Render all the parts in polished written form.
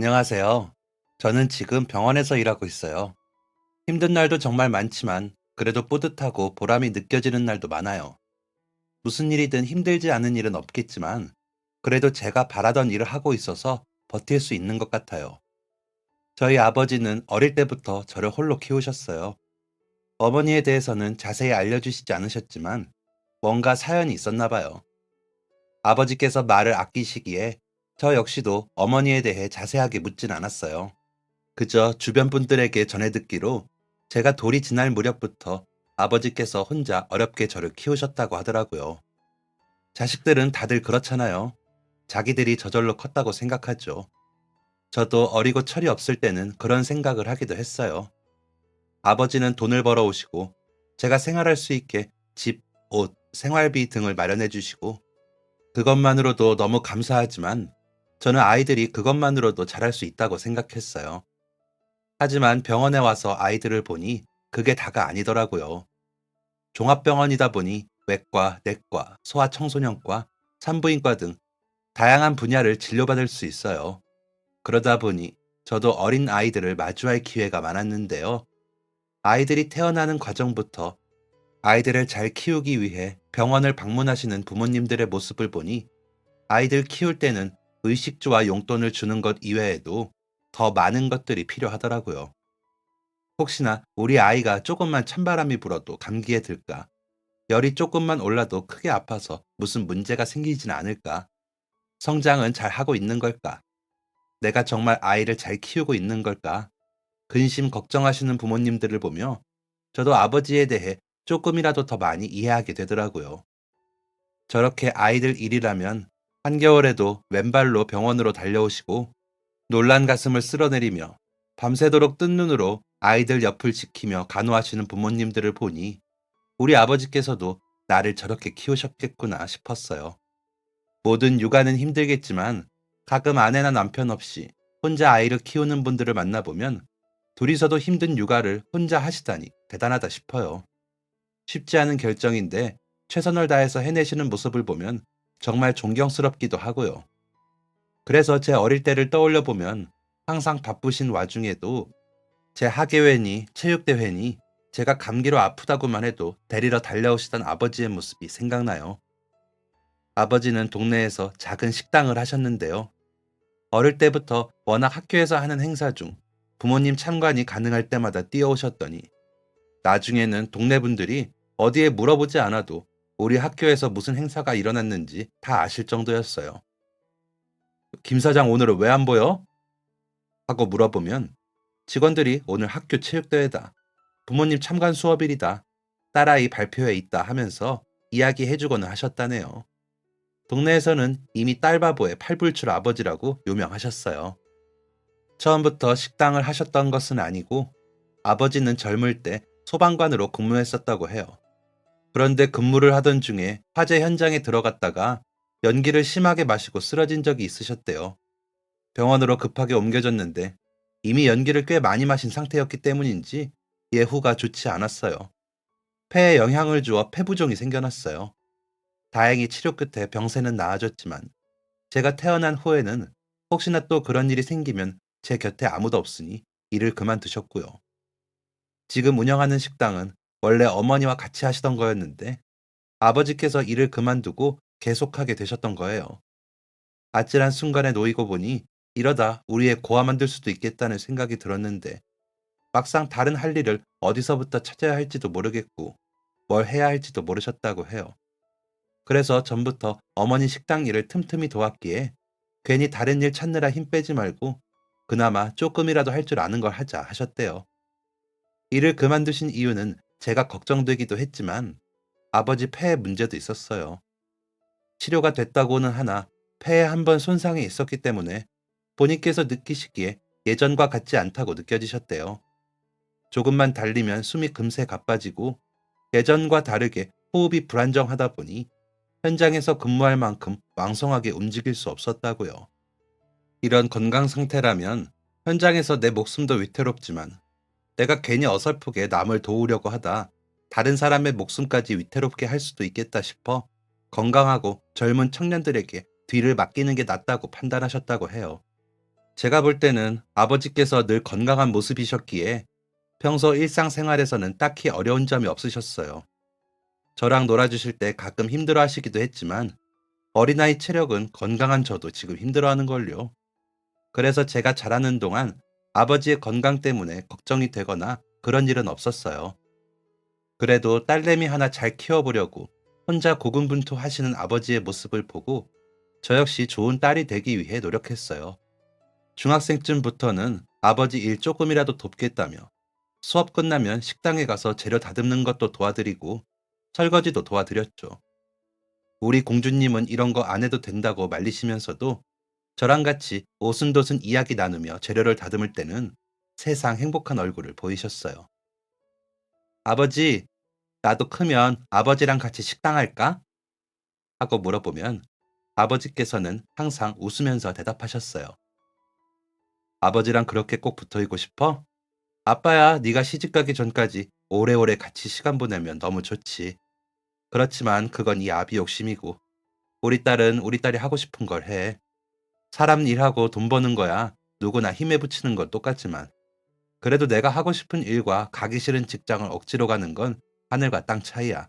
안녕하세요. 저는 지금 병원에서 일하고 있어요. 힘든 날도 정말 많지만 그래도 뿌듯하고 보람이 느껴지는 날도 많아요. 무슨 일이든 힘들지 않은 일은 없겠지만 그래도 제가 바라던 일을 하고 있어서 버틸 수 있는 것 같아요. 저희 아버지는 어릴 때부터 저를 홀로 키우셨어요. 어머니에 대해서는 자세히 알려주시지 않으셨지만 뭔가 사연이 있었나 봐요. 아버지께서 말을 아끼시기에 저 역시도 어머니에 대해 자세하게 묻진 않았어요. 그저 주변 분들에게 전해 듣기로 제가 돌이 지날 무렵부터 아버지께서 혼자 어렵게 저를 키우셨다고 하더라고요. 자식들은 다들 그렇잖아요. 자기들이 저절로 컸다고 생각하죠. 저도 어리고 철이 없을 때는 그런 생각을 하기도 했어요. 아버지는 돈을 벌어오시고 제가 생활할 수 있게 집, 옷, 생활비 등을 마련해 주시고 그것만으로도 너무 감사하지만 저는 아이들이 그것만으로도 잘할 수 있다고 생각했어요. 하지만 병원에 와서 아이들을 보니 그게 다가 아니더라고요. 종합병원이다 보니 외과, 내과, 소아청소년과, 산부인과 등 다양한 분야를 진료받을 수 있어요. 그러다 보니 저도 어린 아이들을 마주할 기회가 많았는데요. 아이들이 태어나는 과정부터 아이들을 잘 키우기 위해 병원을 방문하시는 부모님들의 모습을 보니 아이들 키울 때는 의식주와 용돈을 주는 것 이외에도 더 많은 것들이 필요하더라고요. 혹시나 우리 아이가 조금만 찬바람이 불어도 감기에 들까? 열이 조금만 올라도 크게 아파서 무슨 문제가 생기진 않을까? 성장은 잘 하고 있는 걸까? 내가 정말 아이를 잘 키우고 있는 걸까? 근심 걱정하시는 부모님들을 보며 저도 아버지에 대해 조금이라도 더 많이 이해하게 되더라고요. 저렇게 아이들 일이라면 한겨울에도 왼발로 병원으로 달려오시고 놀란 가슴을 쓸어내리며 밤새도록 뜬 눈으로 아이들 옆을 지키며 간호하시는 부모님들을 보니 우리 아버지께서도 나를 저렇게 키우셨겠구나 싶었어요. 모든 육아는 힘들겠지만 가끔 아내나 남편 없이 혼자 아이를 키우는 분들을 만나보면 둘이서도 힘든 육아를 혼자 하시다니 대단하다 싶어요. 쉽지 않은 결정인데 최선을 다해서 해내시는 모습을 보면 정말 존경스럽기도 하고요. 그래서 제 어릴 때를 떠올려 보면 항상 바쁘신 와중에도 제 학예회니 체육대회니 제가 감기로 아프다고만 해도 데리러 달려오시던 아버지의 모습이 생각나요. 아버지는 동네에서 작은 식당을 하셨는데요. 어릴 때부터 워낙 학교에서 하는 행사 중 부모님 참관이 가능할 때마다 뛰어오셨더니 나중에는 동네 분들이 어디에 물어보지 않아도 우리 학교에서 무슨 행사가 일어났는지 다 아실 정도였어요. 김 사장 오늘은 왜 안 보여? 하고 물어보면 직원들이 오늘 학교 체육대회다. 부모님 참관 수업일이다. 딸아이 발표회 있다 하면서 이야기해주고는 하셨다네요. 동네에서는 이미 딸바보의 팔불출 아버지라고 유명하셨어요. 처음부터 식당을 하셨던 것은 아니고 아버지는 젊을 때 소방관으로 근무했었다고 해요. 그런데 근무를 하던 중에 화재 현장에 들어갔다가 연기를 심하게 마시고 쓰러진 적이 있으셨대요. 병원으로 급하게 옮겨졌는데 이미 연기를 꽤 많이 마신 상태였기 때문인지 예후가 좋지 않았어요. 폐에 영향을 주어 폐부종이 생겨났어요. 다행히 치료 끝에 병세는 나아졌지만 제가 태어난 후에는 혹시나 또 그런 일이 생기면 제 곁에 아무도 없으니 일을 그만두셨고요. 지금 운영하는 식당은 원래 어머니와 같이 하시던 거였는데 아버지께서 일을 그만두고 계속하게 되셨던 거예요. 아찔한 순간에 놓이고 보니 이러다 우리의 고아만 될 수도 있겠다는 생각이 들었는데 막상 다른 할 일을 어디서부터 찾아야 할지도 모르겠고 뭘 해야 할지도 모르셨다고 해요. 그래서 전부터 어머니 식당 일을 틈틈이 도왔기에 괜히 다른 일 찾느라 힘 빼지 말고 그나마 조금이라도 할 줄 아는 걸 하자 하셨대요. 일을 그만두신 이유는 제가 걱정되기도 했지만 아버지 폐에 문제도 있었어요. 치료가 됐다고는 하나 폐에 한 번 손상이 있었기 때문에 본인께서 느끼시기에 예전과 같지 않다고 느껴지셨대요. 조금만 달리면 숨이 금세 가빠지고 예전과 다르게 호흡이 불안정하다 보니 현장에서 근무할 만큼 왕성하게 움직일 수 없었다고요. 이런 건강 상태라면 현장에서 내 목숨도 위태롭지만 내가 괜히 어설프게 남을 도우려고 하다 다른 사람의 목숨까지 위태롭게 할 수도 있겠다 싶어 건강하고 젊은 청년들에게 뒤를 맡기는 게 낫다고 판단하셨다고 해요. 제가 볼 때는 아버지께서 늘 건강한 모습이셨기에 평소 일상생활에서는 딱히 어려운 점이 없으셨어요. 저랑 놀아주실 때 가끔 힘들어 하시기도 했지만 어린아이 체력은 건강한 저도 지금 힘들어하는걸요. 그래서 제가 자라는 동안 아버지의 건강 때문에 걱정이 되거나 그런 일은 없었어요. 그래도 딸내미 하나 잘 키워보려고 혼자 고군분투하시는 아버지의 모습을 보고 저 역시 좋은 딸이 되기 위해 노력했어요. 중학생쯤부터는 아버지 일 조금이라도 돕겠다며 수업 끝나면 식당에 가서 재료 다듬는 것도 도와드리고 설거지도 도와드렸죠. 우리 공주님은 이런 거 안 해도 된다고 말리시면서도 저랑 같이 오순도순 이야기 나누며 재료를 다듬을 때는 세상 행복한 얼굴을 보이셨어요. 아버지, 나도 크면 아버지랑 같이 식당 할까? 하고 물어보면 아버지께서는 항상 웃으면서 대답하셨어요. 아버지랑 그렇게 꼭 붙어 있고 싶어? 아빠야, 네가 시집가기 전까지 오래오래 같이 시간 보내면 너무 좋지. 그렇지만 그건 이 아비 욕심이고 우리 딸은 우리 딸이 하고 싶은 걸 해. 사람 일하고 돈 버는 거야. 누구나 힘에 부치는 건 똑같지만 그래도 내가 하고 싶은 일과 가기 싫은 직장을 억지로 가는 건 하늘과 땅 차이야.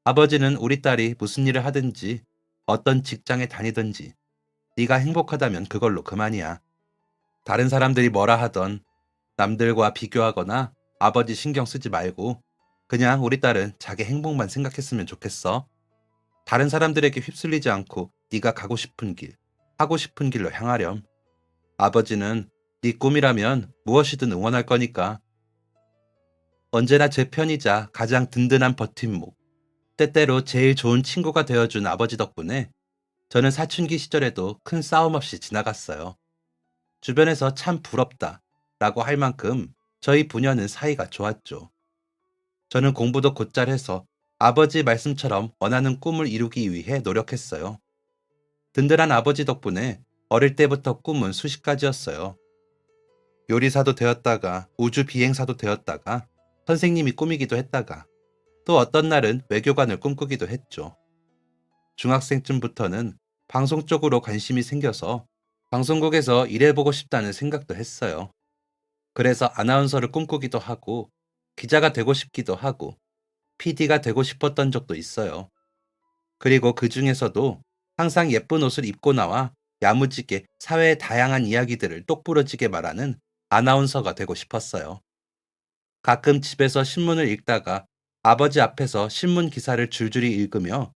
아버지는 우리 딸이 무슨 일을 하든지 어떤 직장에 다니든지 네가 행복하다면 그걸로 그만이야. 다른 사람들이 뭐라 하던 남들과 비교하거나 아버지 신경 쓰지 말고 그냥 우리 딸은 자기 행복만 생각했으면 좋겠어. 다른 사람들에게 휩쓸리지 않고 네가 가고 싶은 길, 하고 싶은 길로 향하렴. 아버지는 네 꿈이라면 무엇이든 응원할 거니까. 언제나 제 편이자 가장 든든한 버팀목, 때때로 제일 좋은 친구가 되어준 아버지 덕분에 저는 사춘기 시절에도 큰 싸움 없이 지나갔어요. 주변에서 참 부럽다 라고 할 만큼 저희 부녀는 사이가 좋았죠. 저는 공부도 곧잘 해서 아버지 말씀처럼 원하는 꿈을 이루기 위해 노력했어요. 든든한 아버지 덕분에 어릴 때부터 꿈은 수십 가지였어요. 요리사도 되었다가 우주 비행사도 되었다가 선생님이 꿈이기도 했다가 또 어떤 날은 외교관을 꿈꾸기도 했죠. 중학생쯤부터는 방송 쪽으로 관심이 생겨서 방송국에서 일해보고 싶다는 생각도 했어요. 그래서 아나운서를 꿈꾸기도 하고 기자가 되고 싶기도 하고 PD가 되고 싶었던 적도 있어요. 그리고 그 중에서도 항상 예쁜 옷을 입고 나와 야무지게 사회의 다양한 이야기들을 똑부러지게 말하는 아나운서가 되고 싶었어요. 가끔 집에서 신문을 읽다가 아버지 앞에서 신문 기사를 줄줄이 읽으며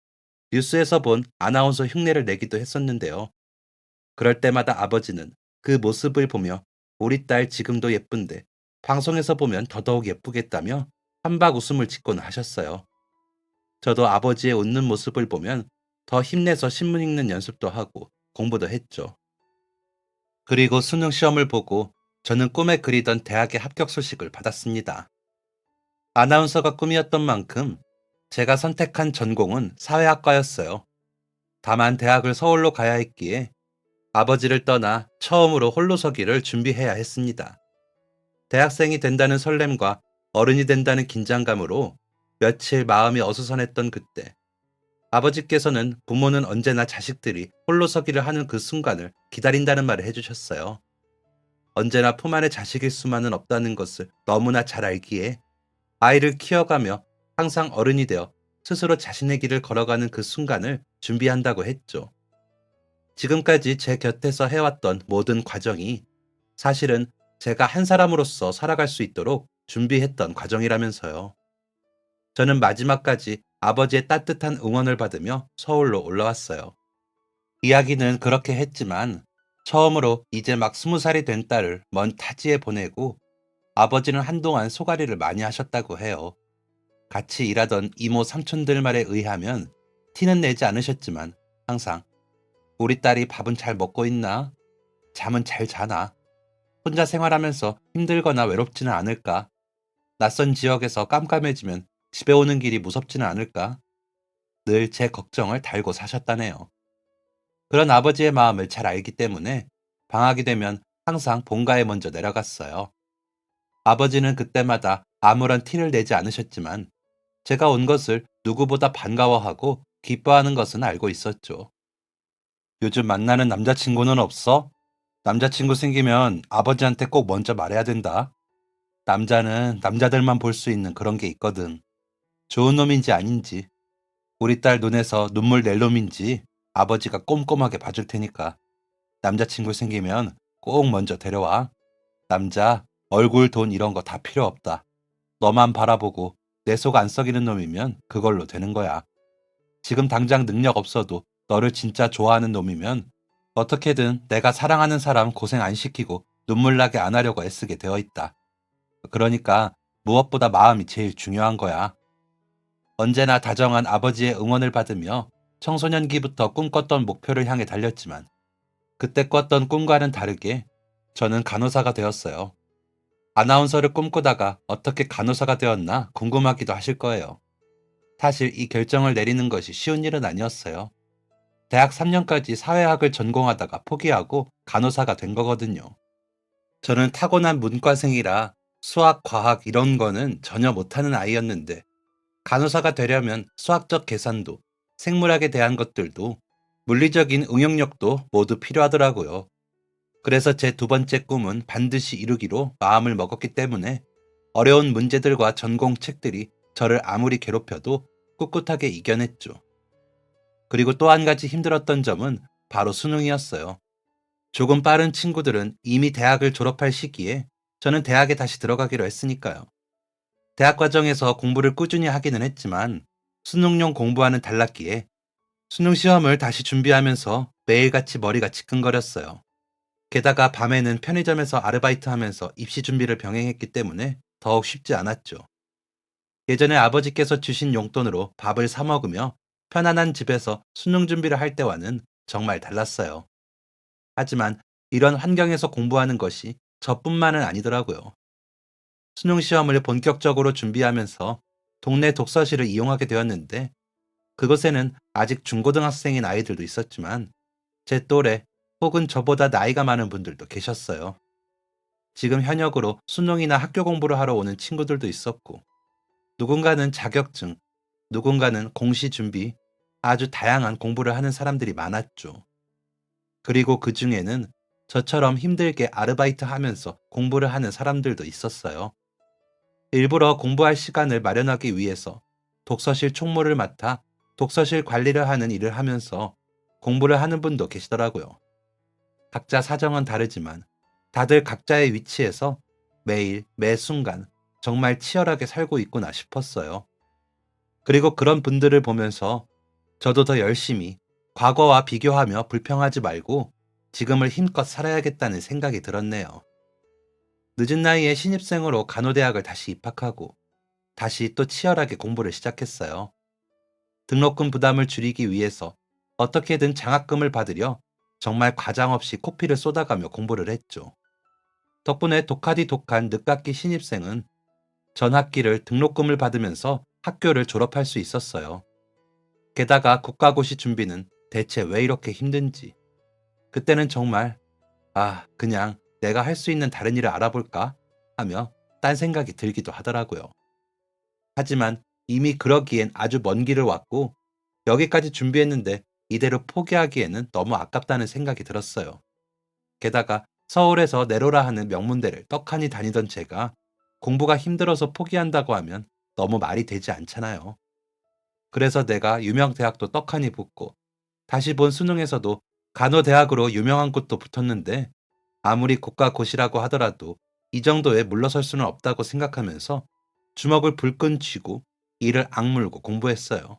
뉴스에서 본 아나운서 흉내를 내기도 했었는데요. 그럴 때마다 아버지는 그 모습을 보며 우리 딸 지금도 예쁜데 방송에서 보면 더더욱 예쁘겠다며 한박 웃음을 짓곤 하셨어요. 저도 아버지의 웃는 모습을 보면 더 힘내서 신문 읽는 연습도 하고 공부도 했죠. 그리고 수능 시험을 보고 저는 꿈에 그리던 대학의 합격 소식을 받았습니다. 아나운서가 꿈이었던 만큼 제가 선택한 전공은 사회학과였어요. 다만 대학을 서울로 가야 했기에 아버지를 떠나 처음으로 홀로 서기를 준비해야 했습니다. 대학생이 된다는 설렘과 어른이 된다는 긴장감으로 며칠 마음이 어수선했던 그때 아버지께서는 부모는 언제나 자식들이 홀로 서기를 하는 그 순간을 기다린다는 말을 해주셨어요. 언제나 품 안의 자식일 수만은 없다는 것을 너무나 잘 알기에 아이를 키워가며 항상 어른이 되어 스스로 자신의 길을 걸어가는 그 순간을 준비한다고 했죠. 지금까지 제 곁에서 해왔던 모든 과정이 사실은 제가 한 사람으로서 살아갈 수 있도록 준비했던 과정이라면서요. 저는 마지막까지 아버지의 따뜻한 응원을 받으며 서울로 올라왔어요. 이야기는 그렇게 했지만 처음으로 이제 막 20살이 된 딸을 먼 타지에 보내고 아버지는 한동안 소가리를 많이 하셨다고 해요. 같이 일하던 이모 삼촌들 말에 의하면 티는 내지 않으셨지만 항상 우리 딸이 밥은 잘 먹고 있나? 잠은 잘 자나? 혼자 생활하면서 힘들거나 외롭지는 않을까? 낯선 지역에서 깜깜해지면 집에 오는 길이 무섭지는 않을까? 늘 제 걱정을 달고 사셨다네요. 그런 아버지의 마음을 잘 알기 때문에 방학이 되면 항상 본가에 먼저 내려갔어요. 아버지는 그때마다 아무런 티를 내지 않으셨지만 제가 온 것을 누구보다 반가워하고 기뻐하는 것은 알고 있었죠. 요즘 만나는 남자친구는 없어? 남자친구 생기면 아버지한테 꼭 먼저 말해야 된다. 남자는 남자들만 볼 수 있는 그런 게 있거든. 좋은 놈인지 아닌지, 우리 딸 눈에서 눈물 낼 놈인지 아버지가 꼼꼼하게 봐줄 테니까 남자친구 생기면 꼭 먼저 데려와. 남자, 얼굴, 돈 이런 거 다 필요 없다. 너만 바라보고 내 속 안 썩이는 놈이면 그걸로 되는 거야. 지금 당장 능력 없어도 너를 진짜 좋아하는 놈이면 어떻게든 내가 사랑하는 사람 고생 안 시키고 눈물 나게 안 하려고 애쓰게 되어 있다. 그러니까 무엇보다 마음이 제일 중요한 거야. 언제나 다정한 아버지의 응원을 받으며 청소년기부터 꿈꿨던 목표를 향해 달렸지만 그때 꿨던 꿈과는 다르게 저는 간호사가 되었어요. 아나운서를 꿈꾸다가 어떻게 간호사가 되었나 궁금하기도 하실 거예요. 사실 이 결정을 내리는 것이 쉬운 일은 아니었어요. 대학 3년까지 사회학을 전공하다가 포기하고 간호사가 된 거거든요. 저는 타고난 문과생이라 수학, 과학 이런 거는 전혀 못하는 아이였는데 간호사가 되려면 수학적 계산도, 생물학에 대한 것들도, 물리적인 응용력도 모두 필요하더라고요. 그래서 제 두 번째 꿈은 반드시 이루기로 마음을 먹었기 때문에 어려운 문제들과 전공 책들이 저를 아무리 괴롭혀도 꿋꿋하게 이겨냈죠. 그리고 또 한 가지 힘들었던 점은 바로 수능이었어요. 조금 빠른 친구들은 이미 대학을 졸업할 시기에 저는 대학에 다시 들어가기로 했으니까요. 대학 과정에서 공부를 꾸준히 하기는 했지만 수능용 공부와는 달랐기에 수능 시험을 다시 준비하면서 매일같이 머리가 지끈거렸어요. 게다가 밤에는 편의점에서 아르바이트 하면서 입시 준비를 병행했기 때문에 더욱 쉽지 않았죠. 예전에 아버지께서 주신 용돈으로 밥을 사 먹으며 편안한 집에서 수능 준비를 할 때와는 정말 달랐어요. 하지만 이런 환경에서 공부하는 것이 저뿐만은 아니더라고요. 수능 시험을 본격적으로 준비하면서 동네 독서실을 이용하게 되었는데 그곳에는 아직 중고등학생인 아이들도 있었지만 제 또래 혹은 저보다 나이가 많은 분들도 계셨어요. 지금 현역으로 수능이나 학교 공부를 하러 오는 친구들도 있었고 누군가는 자격증, 누군가는 공시 준비, 아주 다양한 공부를 하는 사람들이 많았죠. 그리고 그 중에는 저처럼 힘들게 아르바이트 하면서 공부를 하는 사람들도 있었어요. 일부러 공부할 시간을 마련하기 위해서 독서실 총무를 맡아 독서실 관리를 하는 일을 하면서 공부를 하는 분도 계시더라고요. 각자 사정은 다르지만 다들 각자의 위치에서 매일, 매 순간 정말 치열하게 살고 있구나 싶었어요. 그리고 그런 분들을 보면서 저도 더 열심히 과거와 비교하며 불평하지 말고 지금을 힘껏 살아야겠다는 생각이 들었네요. 늦은 나이에 신입생으로 간호대학을 다시 입학하고 다시 또 치열하게 공부를 시작했어요. 등록금 부담을 줄이기 위해서 어떻게든 장학금을 받으려 정말 과장 없이 코피를 쏟아가며 공부를 했죠. 덕분에 독하디 독한 늦깎이 신입생은 전 학기를 등록금을 받으면서 학교를 졸업할 수 있었어요. 게다가 국가고시 준비는 대체 왜 이렇게 힘든지. 그때는 정말 그냥 내가 할 수 있는 다른 일을 알아볼까 하며 딴 생각이 들기도 하더라고요. 하지만 이미 그러기엔 아주 먼 길을 왔고 여기까지 준비했는데 이대로 포기하기에는 너무 아깝다는 생각이 들었어요. 게다가 서울에서 내로라 하는 명문대를 떡하니 다니던 제가 공부가 힘들어서 포기한다고 하면 너무 말이 되지 않잖아요. 그래서 내가 유명 대학도 떡하니 붙고 다시 본 수능에서도 간호대학으로 유명한 곳도 붙었는데 아무리 국가고시라고 하더라도 이 정도에 물러설 수는 없다고 생각하면서 주먹을 불끈 쥐고 이를 악물고 공부했어요.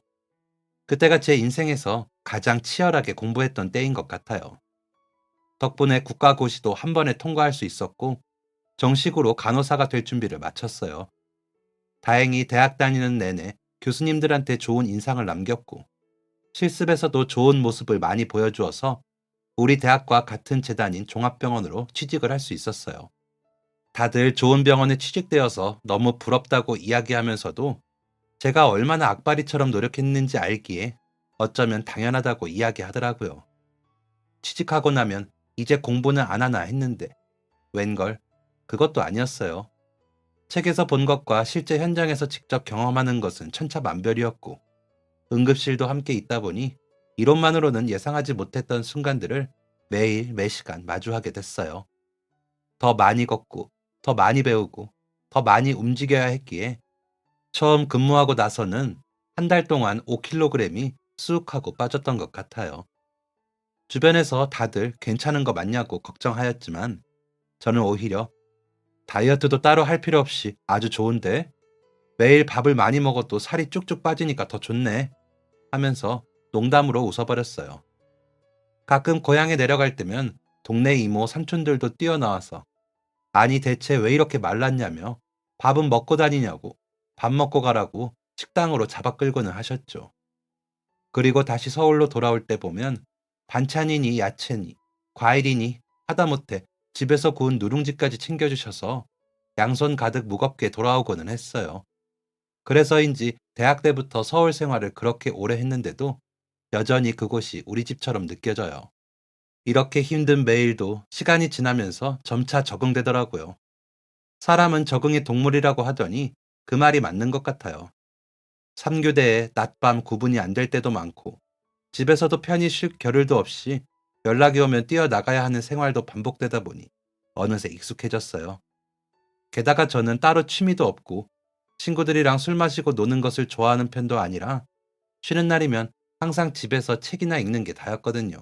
그때가 제 인생에서 가장 치열하게 공부했던 때인 것 같아요. 덕분에 국가고시도 한 번에 통과할 수 있었고 정식으로 간호사가 될 준비를 마쳤어요. 다행히 대학 다니는 내내 교수님들한테 좋은 인상을 남겼고 실습에서도 좋은 모습을 많이 보여주어서 우리 대학과 같은 재단인 종합병원으로 취직을 할 수 있었어요. 다들 좋은 병원에 취직되어서 너무 부럽다고 이야기하면서도 제가 얼마나 악바리처럼 노력했는지 알기에 어쩌면 당연하다고 이야기하더라고요. 취직하고 나면 이제 공부는 안 하나 했는데 웬걸 그것도 아니었어요. 책에서 본 것과 실제 현장에서 직접 경험하는 것은 천차만별이었고 응급실도 함께 있다 보니 이론만으로는 예상하지 못했던 순간들을 매일 매시간 마주하게 됐어요. 더 많이 걷고, 더 많이 배우고, 더 많이 움직여야 했기에 처음 근무하고 나서는 한 달 동안 5kg이 쑥 하고 빠졌던 것 같아요. 주변에서 다들 괜찮은 거 맞냐고 걱정하였지만 저는 오히려 다이어트도 따로 할 필요 없이 아주 좋은데 매일 밥을 많이 먹어도 살이 쭉쭉 빠지니까 더 좋네 하면서 농담으로 웃어버렸어요. 가끔 고향에 내려갈 때면 동네 이모 삼촌들도 뛰어나와서 아니 대체 왜 이렇게 말랐냐며 밥은 먹고 다니냐고 밥 먹고 가라고 식당으로 잡아 끌고는 하셨죠. 그리고 다시 서울로 돌아올 때 보면 반찬이니 야채니 과일이니 하다못해 집에서 구운 누룽지까지 챙겨주셔서 양손 가득 무겁게 돌아오고는 했어요. 그래서인지 대학 때부터 서울 생활을 그렇게 오래 했는데도 여전히 그곳이 우리 집처럼 느껴져요. 이렇게 힘든 매일도 시간이 지나면서 점차 적응되더라고요. 사람은 적응의 동물이라고 하더니 그 말이 맞는 것 같아요. 3교대에 낮밤 구분이 안 될 때도 많고 집에서도 편히 쉴 겨를도 없이 연락이 오면 뛰어나가야 하는 생활도 반복되다 보니 어느새 익숙해졌어요. 게다가 저는 따로 취미도 없고 친구들이랑 술 마시고 노는 것을 좋아하는 편도 아니라 쉬는 날이면 항상 집에서 책이나 읽는 게 다였거든요.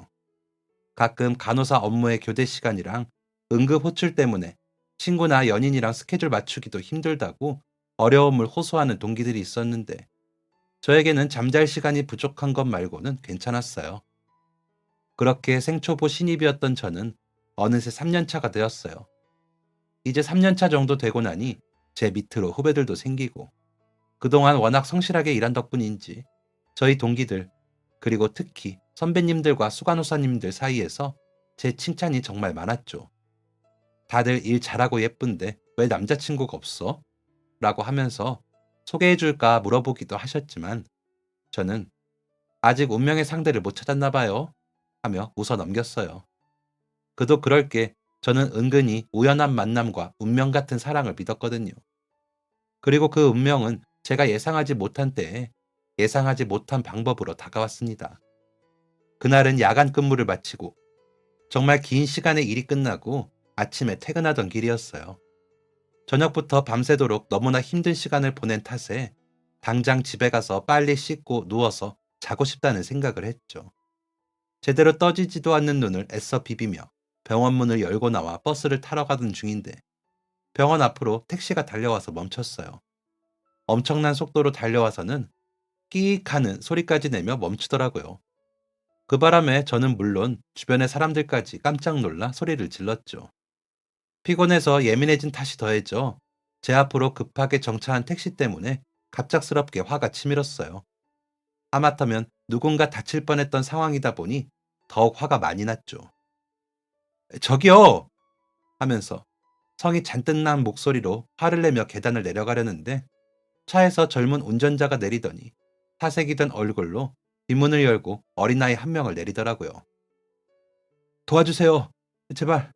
가끔 간호사 업무의 교대 시간이랑 응급 호출 때문에 친구나 연인이랑 스케줄 맞추기도 힘들다고 어려움을 호소하는 동기들이 있었는데 저에게는 잠잘 시간이 부족한 것 말고는 괜찮았어요. 그렇게 생초보 신입이었던 저는 어느새 3년 차가 되었어요. 이제 3년 차 정도 되고 나니 제 밑으로 후배들도 생기고 그동안 워낙 성실하게 일한 덕분인지 저희 동기들 그리고 특히 선배님들과 수간호사님들 사이에서 제 칭찬이 정말 많았죠. 다들 일 잘하고 예쁜데 왜 남자친구가 없어? 라고 하면서 소개해줄까 물어보기도 하셨지만 저는 아직 운명의 상대를 못 찾았나 봐요 하며 웃어 넘겼어요. 그도 그럴 게 저는 은근히 우연한 만남과 운명 같은 사랑을 믿었거든요. 그리고 그 운명은 제가 예상하지 못한 때에 예상하지 못한 방법으로 다가왔습니다. 그날은 야간 근무를 마치고 정말 긴 시간의 일이 끝나고 아침에 퇴근하던 길이었어요. 저녁부터 밤새도록 너무나 힘든 시간을 보낸 탓에 당장 집에 가서 빨리 씻고 누워서 자고 싶다는 생각을 했죠. 제대로 떠지지도 않는 눈을 애써 비비며 병원 문을 열고 나와 버스를 타러 가던 중인데 병원 앞으로 택시가 달려와서 멈췄어요. 엄청난 속도로 달려와서는 끼익 하는 소리까지 내며 멈추더라고요. 그 바람에 저는 물론 주변의 사람들까지 깜짝 놀라 소리를 질렀죠. 피곤해서 예민해진 탓이 더해져 제 앞으로 급하게 정차한 택시 때문에 갑작스럽게 화가 치밀었어요. 하마터면 누군가 다칠 뻔했던 상황이다 보니 더욱 화가 많이 났죠. 저기요! 하면서 성이 잔뜩 난 목소리로 화를 내며 계단을 내려가려는데 차에서 젊은 운전자가 내리더니 사색이 된 얼굴로 뒷문을 열고 어린아이 한 명을 내리더라고요. 도와주세요. 제발,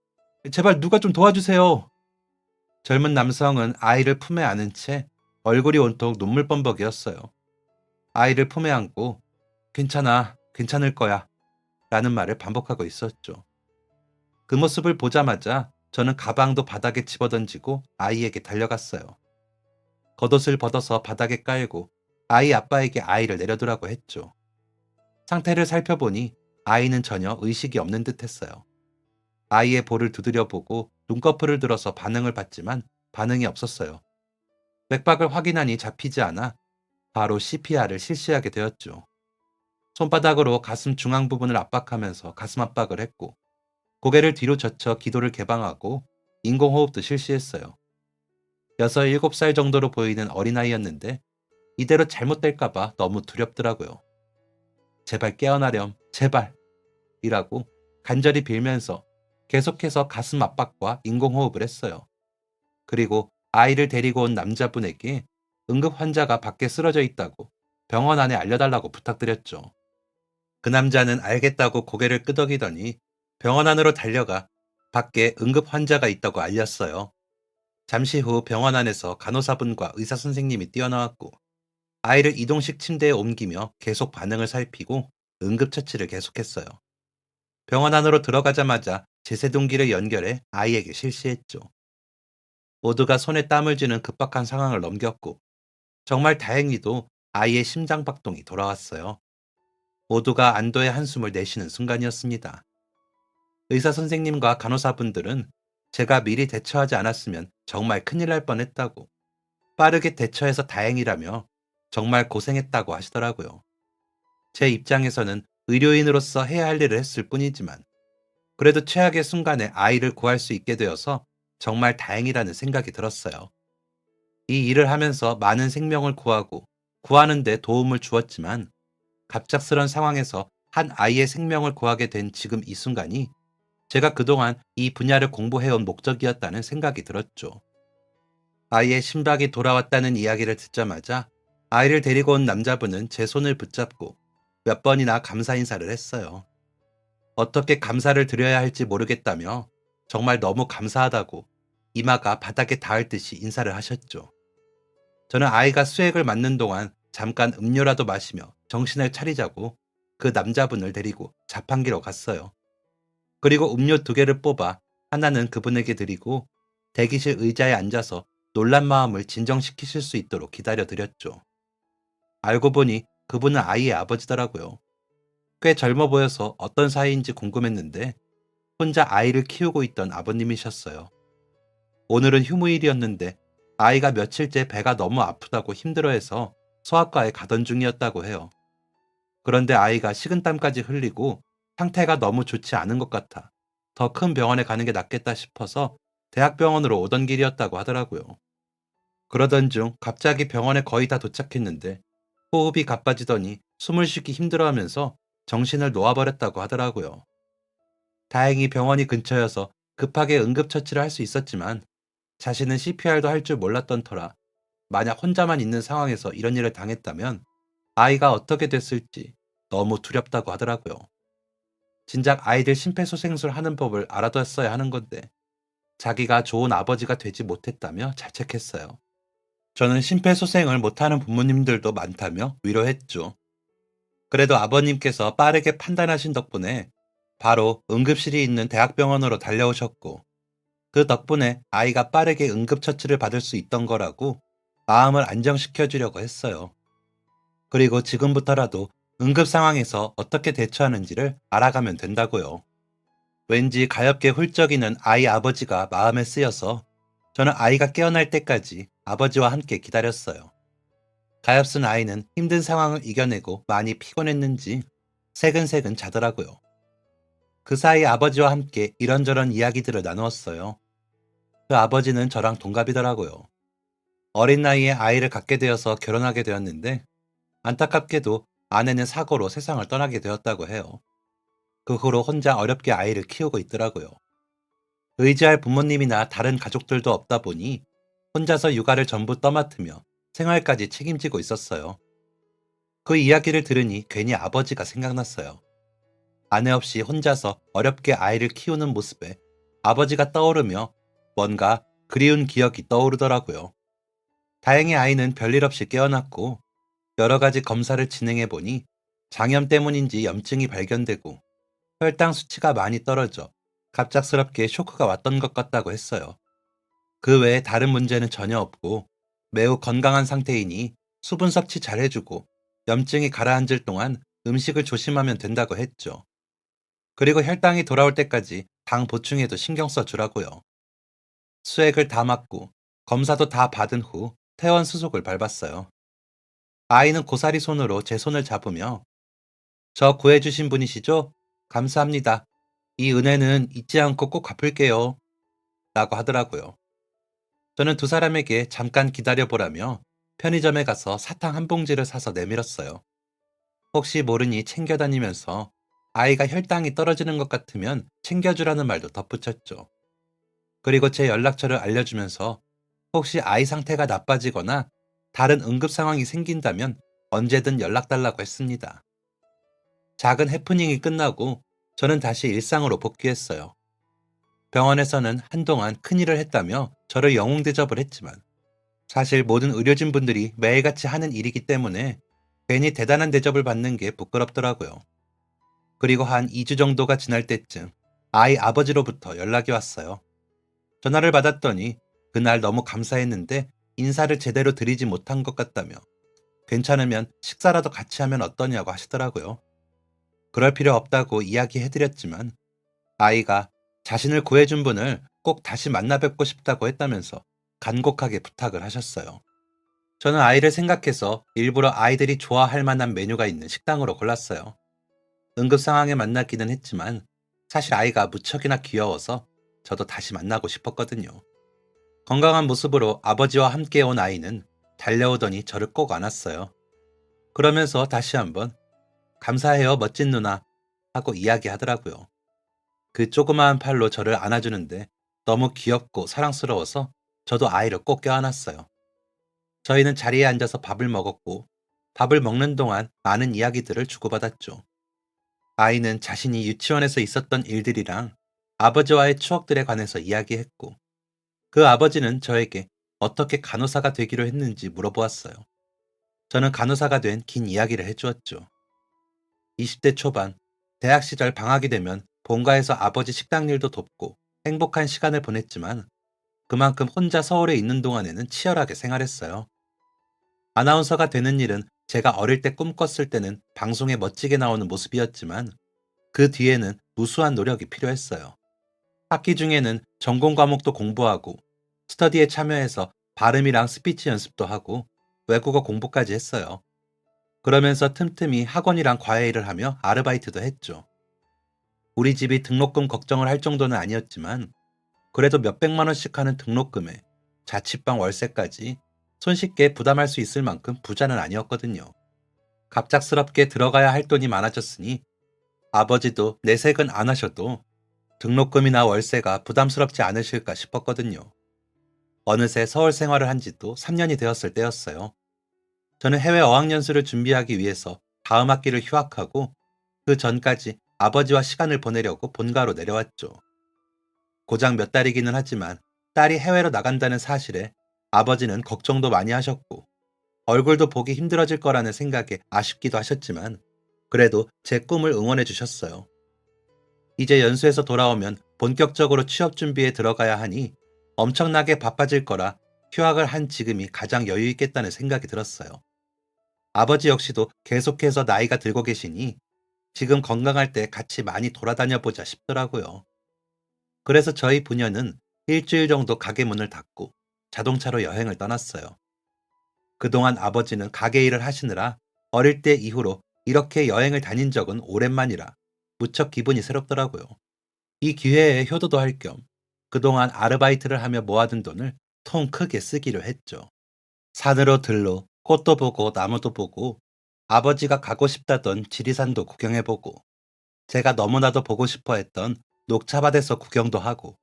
제발 누가 좀 도와주세요. 젊은 남성은 아이를 품에 안은 채 얼굴이 온통 눈물범벅이었어요. 아이를 품에 안고 괜찮아, 괜찮을 거야 라는 말을 반복하고 있었죠. 그 모습을 보자마자 저는 가방도 바닥에 집어던지고 아이에게 달려갔어요. 겉옷을 벗어서 바닥에 깔고 아이 아빠에게 아이를 내려두라고 했죠. 상태를 살펴보니 아이는 전혀 의식이 없는 듯 했어요. 아이의 볼을 두드려보고 눈꺼풀을 들어서 반응을 봤지만 반응이 없었어요. 맥박을 확인하니 잡히지 않아 바로 CPR을 실시하게 되었죠. 손바닥으로 가슴 중앙 부분을 압박하면서 가슴 압박을 했고 고개를 뒤로 젖혀 기도를 개방하고 인공호흡도 실시했어요. 6, 7살 정도로 보이는 어린아이였는데 이대로 잘못될까봐 너무 두렵더라고요. 제발 깨어나렴, 제발! 이라고 간절히 빌면서 계속해서 가슴 압박과 인공호흡을 했어요. 그리고 아이를 데리고 온 남자분에게 응급 환자가 밖에 쓰러져 있다고 병원 안에 알려달라고 부탁드렸죠. 그 남자는 알겠다고 고개를 끄덕이더니 병원 안으로 달려가 밖에 응급 환자가 있다고 알렸어요. 잠시 후 병원 안에서 간호사분과 의사 선생님이 뛰어나왔고 아이를 이동식 침대에 옮기며 계속 반응을 살피고 응급처치를 계속했어요. 병원 안으로 들어가자마자 제세동기를 연결해 아이에게 실시했죠. 모두가 손에 땀을 쥐는 급박한 상황을 넘겼고, 정말 다행히도 아이의 심장박동이 돌아왔어요. 모두가 안도의 한숨을 내쉬는 순간이었습니다. 의사 선생님과 간호사분들은 제가 미리 대처하지 않았으면 정말 큰일 날 뻔했다고, 빠르게 대처해서 다행이라며 정말 고생했다고 하시더라고요. 제 입장에서는 의료인으로서 해야 할 일을 했을 뿐이지만, 그래도 최악의 순간에 아이를 구할 수 있게 되어서 정말 다행이라는 생각이 들었어요. 이 일을 하면서 많은 생명을 구하고 구하는 데 도움을 주었지만, 갑작스런 상황에서 한 아이의 생명을 구하게 된 지금 이 순간이 제가 그동안 이 분야를 공부해온 목적이었다는 생각이 들었죠. 아이의 심박이 돌아왔다는 이야기를 듣자마자 아이를 데리고 온 남자분은 제 손을 붙잡고 몇 번이나 감사 인사를 했어요. 어떻게 감사를 드려야 할지 모르겠다며 정말 너무 감사하다고 이마가 바닥에 닿을 듯이 인사를 하셨죠. 저는 아이가 수액을 맞는 동안 잠깐 음료라도 마시며 정신을 차리자고 그 남자분을 데리고 자판기로 갔어요. 그리고 음료 2개를 뽑아 하나는 그분에게 드리고 대기실 의자에 앉아서 놀란 마음을 진정시키실 수 있도록 기다려 드렸죠. 알고 보니 그분은 아이의 아버지더라고요. 꽤 젊어 보여서 어떤 사이인지 궁금했는데 혼자 아이를 키우고 있던 아버님이셨어요. 오늘은 휴무일이었는데 아이가 며칠째 배가 너무 아프다고 힘들어해서 소아과에 가던 중이었다고 해요. 그런데 아이가 식은땀까지 흘리고 상태가 너무 좋지 않은 것 같아 더 큰 병원에 가는 게 낫겠다 싶어서 대학병원으로 오던 길이었다고 하더라고요. 그러던 중 갑자기 병원에 거의 다 도착했는데 호흡이 가빠지더니 숨을 쉬기 힘들어하면서 정신을 놓아버렸다고 하더라고요. 다행히 병원이 근처여서 급하게 응급처치를 할 수 있었지만 자신은 CPR도 할 줄 몰랐던 터라 만약 혼자만 있는 상황에서 이런 일을 당했다면 아이가 어떻게 됐을지 너무 두렵다고 하더라고요. 진작 아이들 심폐소생술 하는 법을 알아뒀어야 하는 건데 자기가 좋은 아버지가 되지 못했다며 자책했어요. 저는 심폐소생을 못하는 부모님들도 많다며 위로했죠. 그래도 아버님께서 빠르게 판단하신 덕분에 바로 응급실이 있는 대학병원으로 달려오셨고, 그 덕분에 아이가 빠르게 응급처치를 받을 수 있던 거라고 마음을 안정시켜 주려고 했어요. 그리고 지금부터라도 응급 상황에서 어떻게 대처하는지를 알아가면 된다고요. 왠지 가엾게 훌쩍이는 아이 아버지가 마음에 쓰여서 저는 아이가 깨어날 때까지 아버지와 함께 기다렸어요. 가엾은 아이는 힘든 상황을 이겨내고 많이 피곤했는지 새근새근 자더라고요. 그 사이 아버지와 함께 이런저런 이야기들을 나누었어요. 그 아버지는 저랑 동갑이더라고요. 어린 나이에 아이를 갖게 되어서 결혼하게 되었는데 안타깝게도 아내는 사고로 세상을 떠나게 되었다고 해요. 그 후로 혼자 어렵게 아이를 키우고 있더라고요. 의지할 부모님이나 다른 가족들도 없다 보니 혼자서 육아를 전부 떠맡으며 생활까지 책임지고 있었어요. 그 이야기를 들으니 괜히 아버지가 생각났어요. 아내 없이 혼자서 어렵게 아이를 키우는 모습에 아버지가 떠오르며 뭔가 그리운 기억이 떠오르더라고요. 다행히 아이는 별일 없이 깨어났고 여러 가지 검사를 진행해 보니 장염 때문인지 염증이 발견되고 혈당 수치가 많이 떨어져 갑작스럽게 쇼크가 왔던 것 같다고 했어요. 그 외에 다른 문제는 전혀 없고 매우 건강한 상태이니 수분 섭취 잘 해주고 염증이 가라앉을 동안 음식을 조심하면 된다고 했죠. 그리고 혈당이 돌아올 때까지 당 보충에도 신경 써주라고요. 수액을 다 맞고 검사도 다 받은 후 퇴원 수속을 밟았어요. 아이는 고사리 손으로 제 손을 잡으며 저 구해주신 분이시죠? 감사합니다. 이 은혜는 잊지 않고 꼭 갚을게요. 라고 하더라고요. 저는 두 사람에게 잠깐 기다려보라며 편의점에 가서 사탕 한 봉지를 사서 내밀었어요. 혹시 모르니 챙겨 다니면서 아이가 혈당이 떨어지는 것 같으면 챙겨주라는 말도 덧붙였죠. 그리고 제 연락처를 알려주면서 혹시 아이 상태가 나빠지거나 다른 응급 상황이 생긴다면 언제든 연락달라고 했습니다. 작은 해프닝이 끝나고 저는 다시 일상으로 복귀했어요. 병원에서는 한동안 큰일을 했다며 저를 영웅 대접을 했지만 사실 모든 의료진분들이 매일같이 하는 일이기 때문에 괜히 대단한 대접을 받는 게 부끄럽더라고요. 그리고 한 2주 정도가 지날 때쯤 아이 아버지로부터 연락이 왔어요. 전화를 받았더니 그날 너무 감사했는데 인사를 제대로 드리지 못한 것 같다며 괜찮으면 식사라도 같이 하면 어떠냐고 하시더라고요. 그럴 필요 없다고 이야기해드렸지만 아이가 자신을 구해준 분을 꼭 다시 만나 뵙고 싶다고 했다면서 간곡하게 부탁을 하셨어요. 저는 아이를 생각해서 일부러 아이들이 좋아할 만한 메뉴가 있는 식당으로 골랐어요. 응급 상황에 만나기는 했지만 사실 아이가 무척이나 귀여워서 저도 다시 만나고 싶었거든요. 건강한 모습으로 아버지와 함께 온 아이는 달려오더니 저를 꼭 안았어요. 그러면서 다시 한번 감사해요, 멋진 누나 하고 이야기하더라고요. 그 조그마한 팔로 저를 안아주는데 너무 귀엽고 사랑스러워서 저도 아이를 꼭 껴안았어요. 저희는 자리에 앉아서 밥을 먹었고 밥을 먹는 동안 많은 이야기들을 주고받았죠. 아이는 자신이 유치원에서 있었던 일들이랑 아버지와의 추억들에 관해서 이야기했고 그 아버지는 저에게 어떻게 간호사가 되기로 했는지 물어보았어요. 저는 간호사가 된 긴 이야기를 해주었죠. 20대 초반, 대학 시절 방학이 되면 본가에서 아버지 식당 일도 돕고 행복한 시간을 보냈지만 그만큼 혼자 서울에 있는 동안에는 치열하게 생활했어요. 아나운서가 되는 일은 제가 어릴 때 꿈꿨을 때는 방송에 멋지게 나오는 모습이었지만 그 뒤에는 무수한 노력이 필요했어요. 학기 중에는 전공 과목도 공부하고 스터디에 참여해서 발음이랑 스피치 연습도 하고 외국어 공부까지 했어요. 그러면서 틈틈이 학원이랑 과외 일을 하며 아르바이트도 했죠. 우리 집이 등록금 걱정을 할 정도는 아니었지만 그래도 몇백만 원씩 하는 등록금에 자취방 월세까지 손쉽게 부담할 수 있을 만큼 부자는 아니었거든요. 갑작스럽게 들어가야 할 돈이 많아졌으니 아버지도 내색은 안 하셔도 등록금이나 월세가 부담스럽지 않으실까 싶었거든요. 어느새 서울 생활을 한 지도 3년이 되었을 때였어요. 저는 해외 어학연수를 준비하기 위해서 다음 학기를 휴학하고 그 전까지 아버지와 시간을 보내려고 본가로 내려왔죠. 고작 몇 달이기는 하지만 딸이 해외로 나간다는 사실에 아버지는 걱정도 많이 하셨고 얼굴도 보기 힘들어질 거라는 생각에 아쉽기도 하셨지만 그래도 제 꿈을 응원해 주셨어요. 이제 연수에서 돌아오면 본격적으로 취업 준비에 들어가야 하니 엄청나게 바빠질 거라 휴학을 한 지금이 가장 여유 있겠다는 생각이 들었어요. 아버지 역시도 계속해서 나이가 들고 계시니 지금 건강할 때 같이 많이 돌아다녀 보자 싶더라고요. 그래서 저희 부녀는 일주일 정도 가게 문을 닫고 자동차로 여행을 떠났어요. 그동안 아버지는 가게 일을 하시느라 어릴 때 이후로 이렇게 여행을 다닌 적은 오랜만이라 무척 기분이 새롭더라고요. 이 기회에 효도도 할 겸 그동안 아르바이트를 하며 모아둔 돈을 통 크게 쓰기로 했죠. 산으로 들로 꽃도 보고 나무도 보고 아버지가 가고 싶다던 지리산도 구경해보고 제가 너무나도 보고 싶어 했던 녹차밭에서 구경도 하고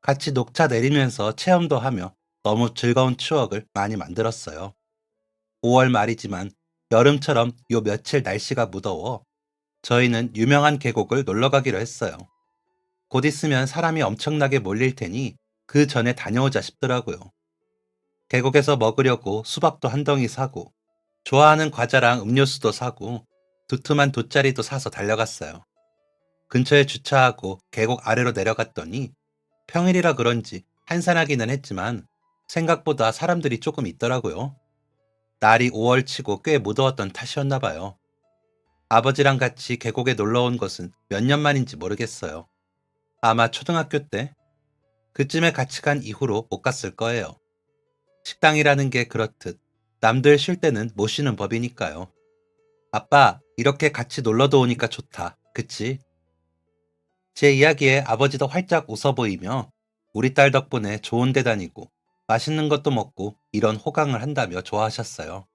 같이 녹차 내리면서 체험도 하며 너무 즐거운 추억을 많이 만들었어요. 5월 말이지만 여름처럼 요 며칠 날씨가 무더워 저희는 유명한 계곡을 놀러 가기로 했어요. 곧 있으면 사람이 엄청나게 몰릴 테니 그 전에 다녀오자 싶더라고요. 계곡에서 먹으려고 수박도 한 덩이 사고 좋아하는 과자랑 음료수도 사고 두툼한 돗자리도 사서 달려갔어요. 근처에 주차하고 계곡 아래로 내려갔더니 평일이라 그런지 한산하기는 했지만 생각보다 사람들이 조금 있더라고요. 날이 5월치고 꽤 무더웠던 탓이었나 봐요. 아버지랑 같이 계곡에 놀러 온 것은 몇 년 만인지 모르겠어요. 아마 초등학교 때? 그쯤에 같이 간 이후로 못 갔을 거예요. 식당이라는 게 그렇듯 남들 쉴 때는 못 쉬는 법이니까요. 아빠, 이렇게 같이 놀러도 오니까 좋다. 그치? 제 이야기에 아버지도 활짝 웃어 보이며 우리 딸 덕분에 좋은 데 다니고 맛있는 것도 먹고 이런 호강을 한다며 좋아하셨어요.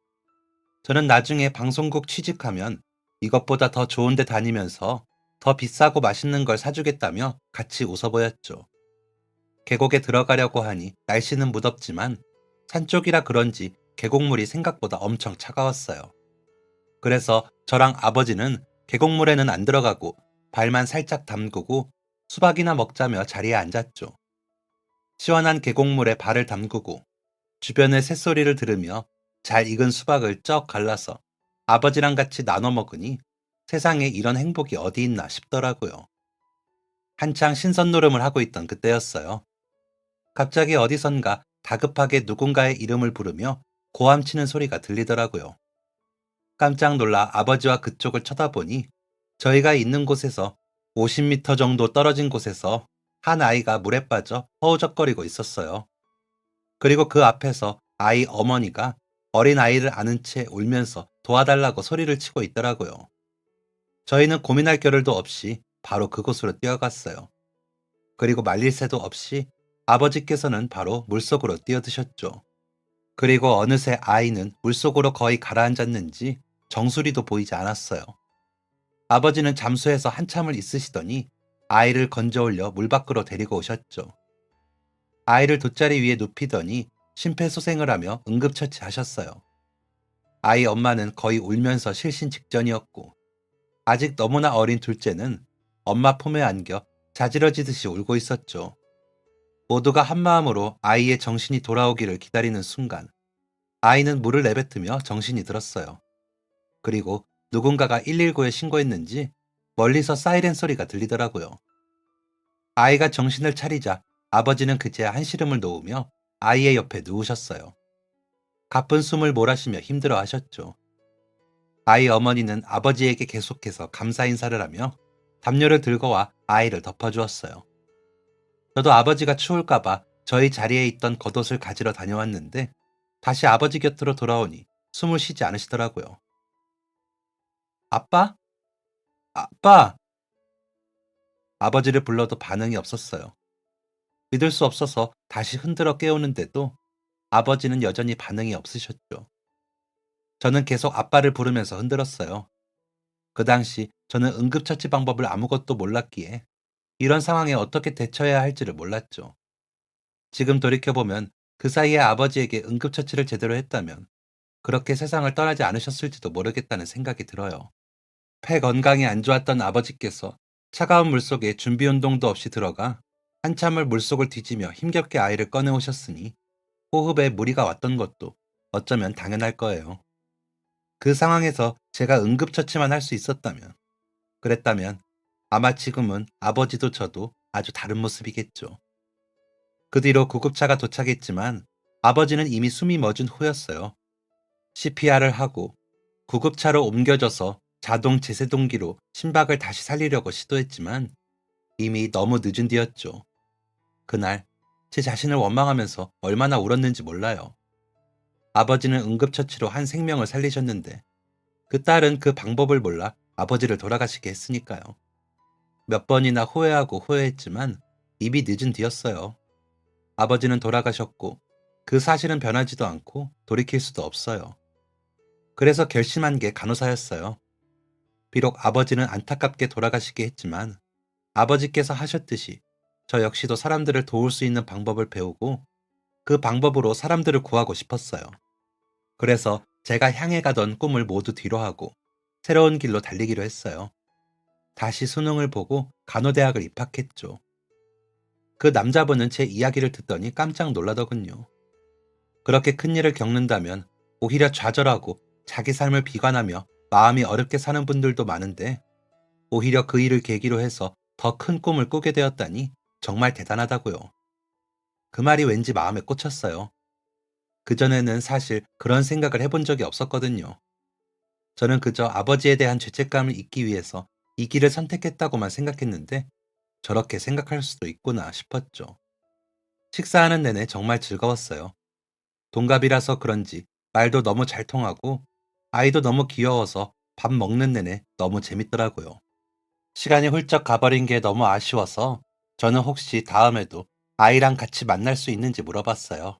저는 나중에 방송국 취직하면 이것보다 더 좋은 데 다니면서 더 비싸고 맛있는 걸 사주겠다며 같이 웃어 보였죠. 계곡에 들어가려고 하니 날씨는 무덥지만 산 쪽이라 그런지 계곡물이 생각보다 엄청 차가웠어요. 그래서 저랑 아버지는 계곡물에는 안 들어가고 발만 살짝 담그고 수박이나 먹자며 자리에 앉았죠. 시원한 계곡물에 발을 담그고 주변의 새소리를 들으며 잘 익은 수박을 쩍 갈라서 아버지랑 같이 나눠 먹으니 세상에 이런 행복이 어디 있나 싶더라고요. 한창 신선놀음을 하고 있던 그때였어요. 갑자기 어디선가 다급하게 누군가의 이름을 부르며 고함치는 소리가 들리더라고요. 깜짝 놀라 아버지와 그쪽을 쳐다보니 저희가 있는 곳에서 50m 정도 떨어진 곳에서 한 아이가 물에 빠져 허우적거리고 있었어요. 그리고 그 앞에서 아이 어머니가 어린 아이를 안은 채 울면서 도와달라고 소리를 치고 있더라고요. 저희는 고민할 겨를도 없이 바로 그곳으로 뛰어갔어요. 그리고 말릴 새도 없이 아버지께서는 바로 물속으로 뛰어드셨죠. 그리고 어느새 아이는 물속으로 거의 가라앉았는지 정수리도 보이지 않았어요. 아버지는 잠수해서 한참을 있으시더니 아이를 건져 올려 물 밖으로 데리고 오셨죠. 아이를 돗자리 위에 눕히더니 심폐소생을 하며 응급처치하셨어요. 아이 엄마는 거의 울면서 실신 직전이었고 아직 너무나 어린 둘째는 엄마 품에 안겨 자지러지듯이 울고 있었죠. 모두가 한마음으로 아이의 정신이 돌아오기를 기다리는 순간 아이는 물을 내뱉으며 정신이 들었어요. 그리고 누군가가 119에 신고했는지 멀리서 사이렌 소리가 들리더라고요. 아이가 정신을 차리자 아버지는 그제야 한시름을 놓으며 아이의 옆에 누우셨어요. 가쁜 숨을 몰아쉬며 힘들어 하셨죠. 아이 어머니는 아버지에게 계속해서 감사 인사를 하며 담요를 들고 와 아이를 덮어주었어요. 저도 아버지가 추울까봐 저희 자리에 있던 겉옷을 가지러 다녀왔는데 다시 아버지 곁으로 돌아오니 숨을 쉬지 않으시더라고요. 아빠? 아빠! 아버지를 불러도 반응이 없었어요. 믿을 수 없어서 다시 흔들어 깨우는데도 아버지는 여전히 반응이 없으셨죠. 저는 계속 아빠를 부르면서 흔들었어요. 그 당시 저는 응급처치 방법을 아무것도 몰랐기에 이런 상황에 어떻게 대처해야 할지를 몰랐죠. 지금 돌이켜보면 그 사이에 아버지에게 응급처치를 제대로 했다면 그렇게 세상을 떠나지 않으셨을지도 모르겠다는 생각이 들어요. 폐 건강이 안 좋았던 아버지께서 차가운 물속에 준비 운동도 없이 들어가 한참을 물속을 뒤지며 힘겹게 아이를 꺼내오셨으니 호흡에 무리가 왔던 것도 어쩌면 당연할 거예요. 그 상황에서 제가 응급처치만 할 수 있었다면, 그랬다면 아마 지금은 아버지도 저도 아주 다른 모습이겠죠. 그 뒤로 구급차가 도착했지만 아버지는 이미 숨이 멎은 후였어요. CPR을 하고 구급차로 옮겨져서 자동 제세동기로 심박을 다시 살리려고 시도했지만 이미 너무 늦은 뒤였죠. 그날 제 자신을 원망하면서 얼마나 울었는지 몰라요. 아버지는 응급처치로 한 생명을 살리셨는데 그 딸은 그 방법을 몰라 아버지를 돌아가시게 했으니까요. 몇 번이나 후회하고 후회했지만 이미 늦은 뒤였어요. 아버지는 돌아가셨고 그 사실은 변하지도 않고 돌이킬 수도 없어요. 그래서 결심한 게 간호사였어요. 비록 아버지는 안타깝게 돌아가시게 했지만 아버지께서 하셨듯이 저 역시도 사람들을 도울 수 있는 방법을 배우고 그 방법으로 사람들을 구하고 싶었어요. 그래서 제가 향해 가던 꿈을 모두 뒤로하고 새로운 길로 달리기로 했어요. 다시 수능을 보고 간호대학을 입학했죠. 그 남자분은 제 이야기를 듣더니 깜짝 놀라더군요. 그렇게 큰일을 겪는다면 오히려 좌절하고 자기 삶을 비관하며 마음이 어렵게 사는 분들도 많은데 오히려 그 일을 계기로 해서 더 큰 꿈을 꾸게 되었다니 정말 대단하다고요. 그 말이 왠지 마음에 꽂혔어요. 그전에는 사실 그런 생각을 해본 적이 없었거든요. 저는 그저 아버지에 대한 죄책감을 잊기 위해서 이 길을 선택했다고만 생각했는데 저렇게 생각할 수도 있구나 싶었죠. 식사하는 내내 정말 즐거웠어요. 동갑이라서 그런지 말도 너무 잘 통하고 아이도 너무 귀여워서 밥 먹는 내내 너무 재밌더라고요. 시간이 훌쩍 가버린 게 너무 아쉬워서 저는 혹시 다음에도 아이랑 같이 만날 수 있는지 물어봤어요.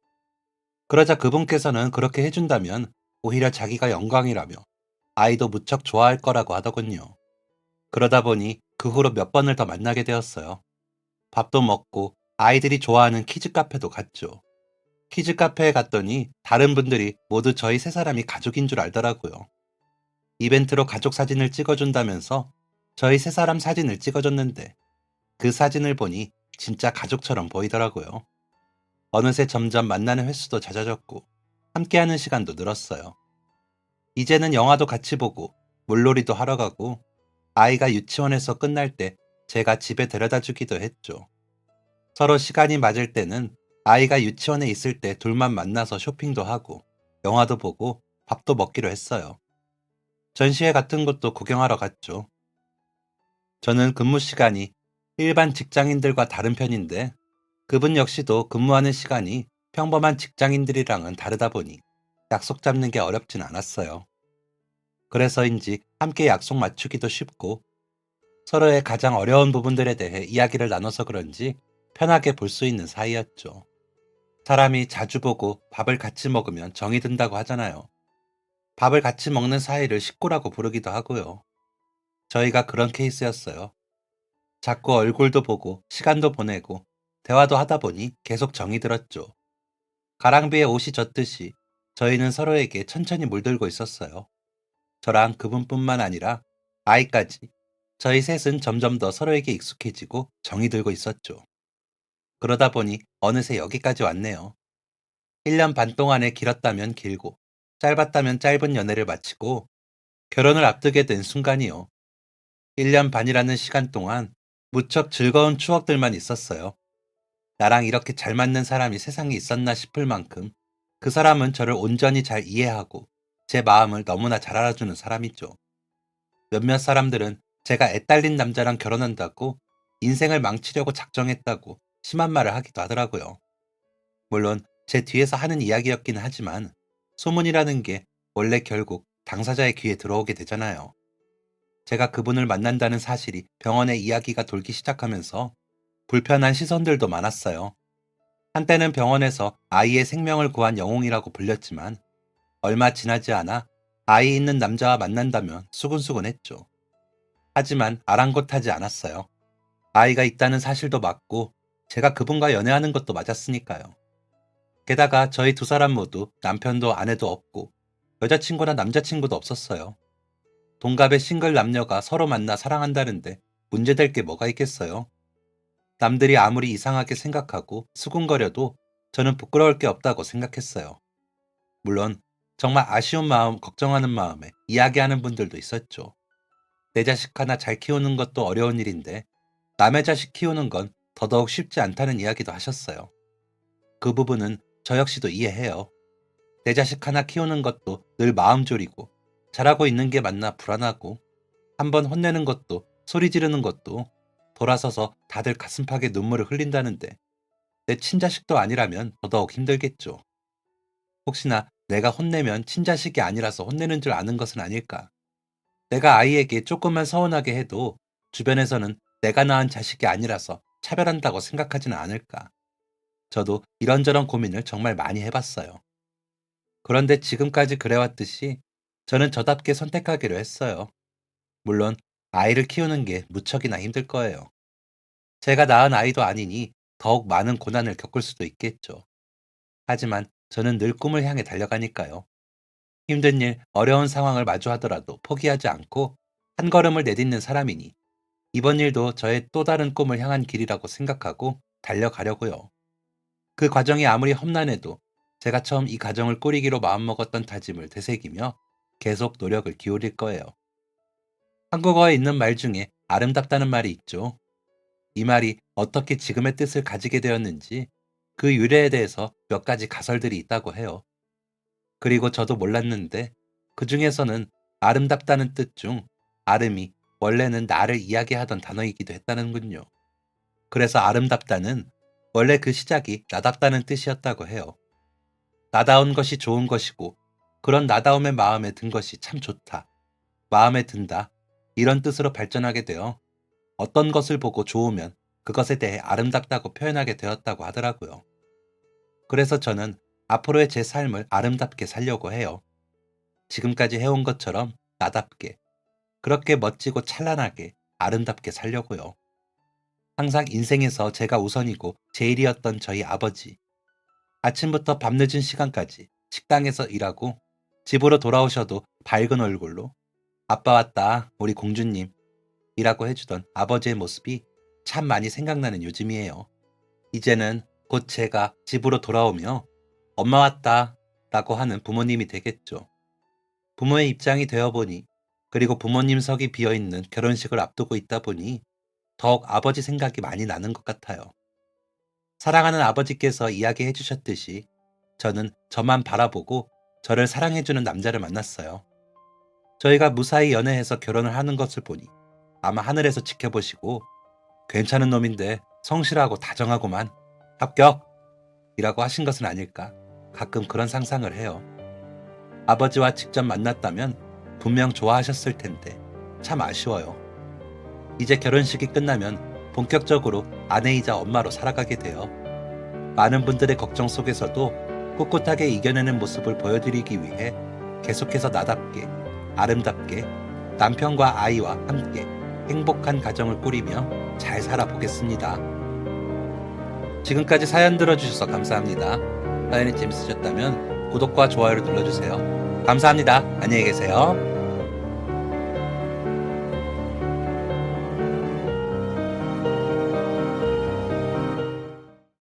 그러자 그분께서는 그렇게 해준다면 오히려 자기가 영광이라며 아이도 무척 좋아할 거라고 하더군요. 그러다 보니 그 후로 몇 번을 더 만나게 되었어요. 밥도 먹고 아이들이 좋아하는 키즈 카페도 갔죠. 키즈 카페에 갔더니 다른 분들이 모두 저희 세 사람이 가족인 줄 알더라고요. 이벤트로 가족 사진을 찍어준다면서 저희 세 사람 사진을 찍어줬는데 그 사진을 보니 진짜 가족처럼 보이더라고요. 어느새 점점 만나는 횟수도 잦아졌고 함께하는 시간도 늘었어요. 이제는 영화도 같이 보고 물놀이도 하러 가고 아이가 유치원에서 끝날 때 제가 집에 데려다 주기도 했죠. 서로 시간이 맞을 때는 아이가 유치원에 있을 때 둘만 만나서 쇼핑도 하고 영화도 보고 밥도 먹기로 했어요. 전시회 같은 것도 구경하러 갔죠. 저는 근무 시간이 일반 직장인들과 다른 편인데 그분 역시도 근무하는 시간이 평범한 직장인들이랑은 다르다 보니 약속 잡는 게 어렵진 않았어요. 그래서인지 함께 약속 맞추기도 쉽고 서로의 가장 어려운 부분들에 대해 이야기를 나눠서 그런지 편하게 볼 수 있는 사이였죠. 사람이 자주 보고 밥을 같이 먹으면 정이 든다고 하잖아요. 밥을 같이 먹는 사이를 식구라고 부르기도 하고요. 저희가 그런 케이스였어요. 자꾸 얼굴도 보고 시간도 보내고 대화도 하다 보니 계속 정이 들었죠. 가랑비에 옷이 젖듯이 저희는 서로에게 천천히 물들고 있었어요. 저랑 그분뿐만 아니라 아이까지. 저희 셋은 점점 더 서로에게 익숙해지고 정이 들고 있었죠. 그러다 보니 어느새 여기까지 왔네요. 1년 반 동안에 길었다면 길고 짧았다면 짧은 연애를 마치고 결혼을 앞두게 된 순간이요. 1년 반이라는 시간 동안 무척 즐거운 추억들만 있었어요. 나랑 이렇게 잘 맞는 사람이 세상에 있었나 싶을 만큼 그 사람은 저를 온전히 잘 이해하고 제 마음을 너무나 잘 알아주는 사람이죠. 몇몇 사람들은 제가 애딸린 남자랑 결혼한다고 인생을 망치려고 작정했다고 심한 말을 하기도 하더라고요. 물론 제 뒤에서 하는 이야기였긴 하지만 소문이라는 게 원래 결국 당사자의 귀에 들어오게 되잖아요. 제가 그분을 만난다는 사실이 병원에 이야기가 돌기 시작하면서 불편한 시선들도 많았어요. 한때는 병원에서 아이의 생명을 구한 영웅이라고 불렸지만 얼마 지나지 않아 아이 있는 남자와 만난다면 수근수근했죠. 하지만 아랑곳하지 않았어요. 아이가 있다는 사실도 맞고 제가 그분과 연애하는 것도 맞았으니까요. 게다가 저희 두 사람 모두 남편도 아내도 없고 여자친구나 남자친구도 없었어요. 동갑의 싱글 남녀가 서로 만나 사랑한다는데 문제될 게 뭐가 있겠어요? 남들이 아무리 이상하게 생각하고 수군거려도 저는 부끄러울 게 없다고 생각했어요. 물론 정말 아쉬운 마음, 걱정하는 마음에 이야기하는 분들도 있었죠. 내 자식 하나 잘 키우는 것도 어려운 일인데 남의 자식 키우는 건 더더욱 쉽지 않다는 이야기도 하셨어요. 그 부분은 저 역시도 이해해요. 내 자식 하나 키우는 것도 늘 마음 졸이고 잘하고 있는 게 맞나 불안하고 한번 혼내는 것도 소리 지르는 것도 돌아서서 다들 가슴팍에 눈물을 흘린다는데 내 친자식도 아니라면 더더욱 힘들겠죠. 혹시나 내가 혼내면 친자식이 아니라서 혼내는 줄 아는 것은 아닐까. 내가 아이에게 조금만 서운하게 해도 주변에서는 내가 낳은 자식이 아니라서 차별한다고 생각하지는 않을까. 저도 이런저런 고민을 정말 많이 해봤어요. 그런데 지금까지 그래왔듯이 저는 저답게 선택하기로 했어요. 물론 아이를 키우는 게 무척이나 힘들 거예요. 제가 낳은 아이도 아니니 더욱 많은 고난을 겪을 수도 있겠죠. 하지만 저는 늘 꿈을 향해 달려가니까요. 힘든 일, 어려운 상황을 마주하더라도 포기하지 않고 한 걸음을 내딛는 사람이니 이번 일도 저의 또 다른 꿈을 향한 길이라고 생각하고 달려가려고요. 그 과정이 아무리 험난해도 제가 처음 이 가정을 꾸리기로 마음먹었던 다짐을 되새기며 계속 노력을 기울일 거예요. 한국어에 있는 말 중에 아름답다는 말이 있죠. 이 말이 어떻게 지금의 뜻을 가지게 되었는지 그 유래에 대해서 몇 가지 가설들이 있다고 해요. 그리고 저도 몰랐는데 그 중에서는 아름답다는 뜻 중 아름이 원래는 나를 이야기하던 단어이기도 했다는군요. 그래서 아름답다는 원래 그 시작이 나답다는 뜻이었다고 해요. 나다운 것이 좋은 것이고 그런 나다움의 마음에 든 것이 참 좋다. 마음에 든다. 이런 뜻으로 발전하게 되어 어떤 것을 보고 좋으면 그것에 대해 아름답다고 표현하게 되었다고 하더라고요. 그래서 저는 앞으로의 제 삶을 아름답게 살려고 해요. 지금까지 해온 것처럼 나답게, 그렇게 멋지고 찬란하게 아름답게 살려고요. 항상 인생에서 제가 우선이고 제일이었던 저희 아버지. 아침부터 밤늦은 시간까지 식당에서 일하고 집으로 돌아오셔도 밝은 얼굴로 아빠 왔다, 우리 공주님 이라고 해주던 아버지의 모습이 참 많이 생각나는 요즘이에요. 이제는 곧 제가 집으로 돌아오며 엄마 왔다 라고 하는 부모님이 되겠죠. 부모의 입장이 되어보니 그리고 부모님 석이 비어있는 결혼식을 앞두고 있다 보니 더욱 아버지 생각이 많이 나는 것 같아요. 사랑하는 아버지께서 이야기해 주셨듯이 저는 저만 바라보고 저를 사랑해주는 남자를 만났어요. 저희가 무사히 연애해서 결혼을 하는 것을 보니 아마 하늘에서 지켜보시고 괜찮은 놈인데 성실하고 다정하고만 합격! 이라고 하신 것은 아닐까 가끔 그런 상상을 해요. 아버지와 직접 만났다면 분명 좋아하셨을 텐데 참 아쉬워요. 이제 결혼식이 끝나면 본격적으로 아내이자 엄마로 살아가게 돼요. 많은 분들의 걱정 속에서도 꿋꿋하게 이겨내는 모습을 보여드리기 위해 계속해서 나답게, 아름답게 남편과 아이와 함께 행복한 가정을 꾸리며 잘 살아보겠습니다. 지금까지 사연 들어주셔서 감사합니다. 사연이 재밌으셨다면 구독과 좋아요를 눌러주세요. 감사합니다. 안녕히 계세요.